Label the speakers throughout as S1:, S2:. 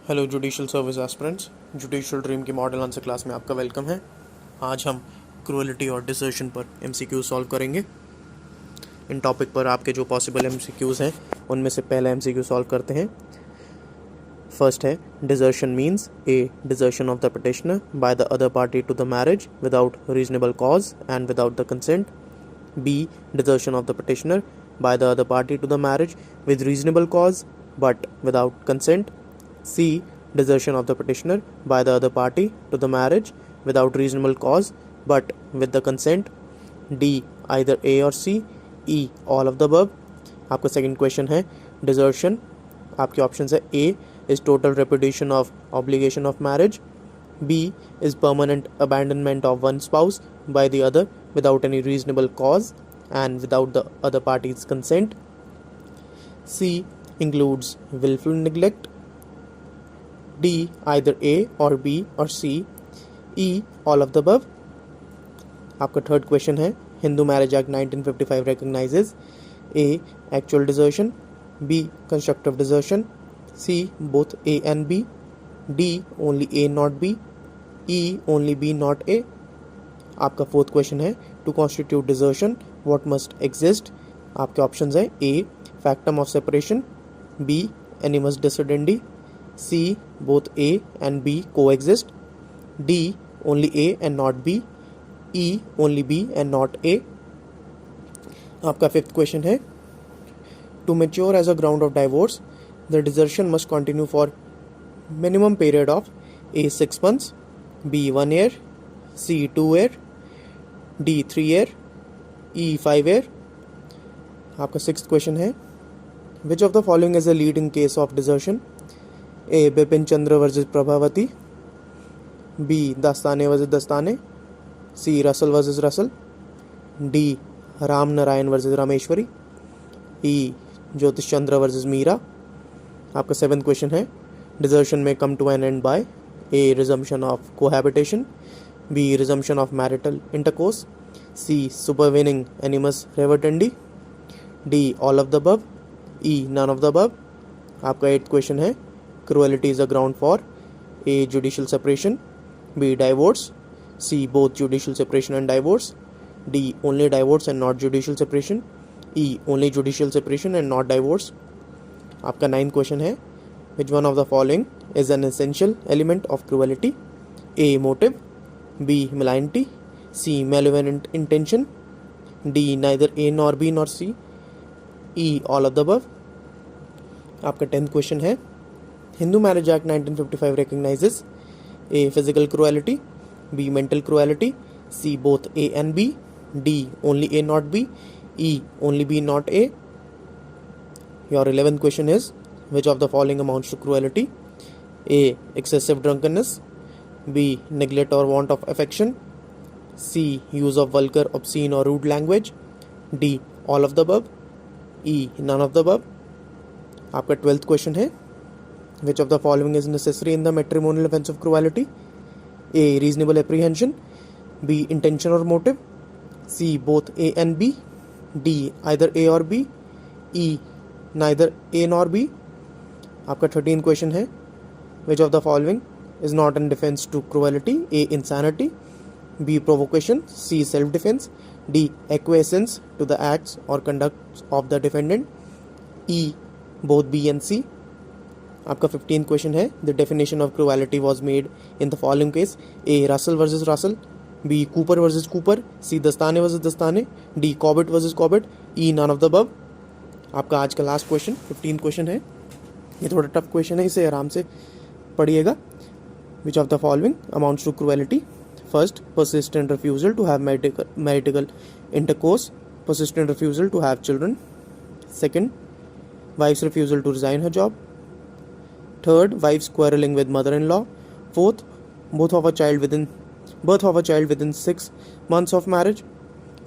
S1: Hello judicial service aspirants, judicial dream की model answer class में आपका वेलकम है। आज हम क्रूअलिटी और डिसर्शन पर एमसीक्यू सॉल्व करेंगे। इन टॉपिक पर आपके जो पॉसिबल एमसीक्यूज़ हैं उनमें से पहला एमसीक्यू सॉल्व करते हैं। फर्स्ट है, desertion means a desertion of the petitioner by the other party to the marriage without reasonable cause and without the consent. B desertion of the petitioner by the other party to the marriage with reasonable cause but without consent. C. Desertion of the petitioner by the other party to the marriage without reasonable cause but with the consent. D. Either A or C. E. All of the above. आपका second question है, desertion आपके option है A is total repudiation of obligation of marriage, B is permanent abandonment of one spouse by the other without any reasonable cause and without the other party's consent, C includes willful neglect, D either A or B or C, E all of the above. आपका third question है, Hindu marriage act 1955 recognizes A actual desertion, B constructive desertion, C both A and B, D only A not B, E only B not A. आपका fourth question है, to constitute desertion what must exist. आपके options हैं A factum of separation, B animus deserendi, C both A and B coexist, D only A and not B, E only B and not A. आपका fifth question है, to mature as a ground of divorce the desertion must continue for minimum period of A 6 months, B 1 year, C 2 year, D 3 year, E 5 year. आपका sixth question है, which of the following is a leading case of desertion. A Bipin Chandra versus Prabhavati, B Dastane versus Dastane, C Russell versus Russell, D Ram Narayan versus Rameshwari, E Jyotish Chandra versus Meera. आपका seventh question है, desertion में come to an end by A resumption of cohabitation, B resumption of marital intercourse, C supervening animus revertendi, D all of the above, E none of the above. आपका eighth question है, cruelty is a ground for A judicial separation, B divorce, C both judicial separation and divorce, D only divorce and not judicial separation, E only judicial separation and not divorce. आपका ninth question है, which one of the following is an essential element of cruelty? A motive, B malignity, C malevolent intention, D neither A nor B nor C, E all of the above. आपका tenth question है, Hindu marriage act 1955 recognizes A physical cruelty, B mental cruelty, C both A and B, D only A not B, E only B not A. Your 11th question is, which of the following amounts to cruelty? A excessive drunkenness, B neglect or want of affection, C use of vulgar, obscene or rude language, D all of the above, E none of the above. आपका 12th question है, which of the following is necessary in the matrimonial offense of cruelty? A reasonable apprehension, B intention or motive, C both A and B, D either A or B, E neither A nor B. आपका 13th question है, which of the following is not in defense to cruelty? A insanity, B provocation, C self defense, D acquiescence to the acts or conduct of the defendant, E both B and C. आपका 15th question है, the definition of cruelty was made in the following case. A Russell versus Russell, B Cooper versus Cooper, C Dastane versus Dastane, D Cobbett versus Cobbett, E none of the above. आपका आज का last question 15th question है, ये थोड़ा tough question है, इसे आराम से पढ़िएगा। Which of the following amounts to cruelty? First, persistent refusal to have marital intercourse, persistent refusal to have children. Second, wife's refusal to resign her job. Third, wife's quarreling with mother-in-law. Fourth, birth of a child within 6 months of marriage.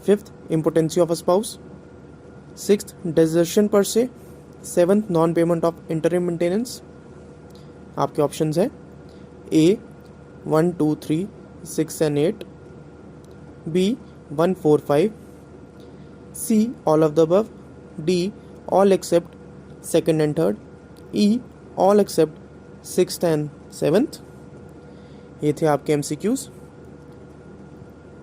S1: Fifth, impotency of a spouse. Sixth, desertion per se. Seventh, non-payment of interim maintenance. आपके options है A 1 2 3 6 and 8, B 1 4 5, C all of the above, D all except second and third, E all except 6th and 7th। ये थे आपके MCQs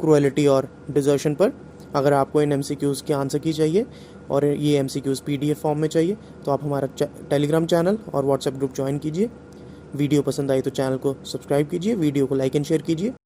S1: cruelty और desertion पर। अगर आपको इन MCQs के आंसर की चाहिए और ये MCQs PDF फॉर्म में चाहिए तो आप हमारा टेलीग्राम चैनल और व्हाट्सएप ग्रुप ज्वाइन कीजिए। वीडियो पसंद आई तो चैनल को सब्सक्राइब कीजिए, वीडियो को लाइक एंड शेयर कीजिए।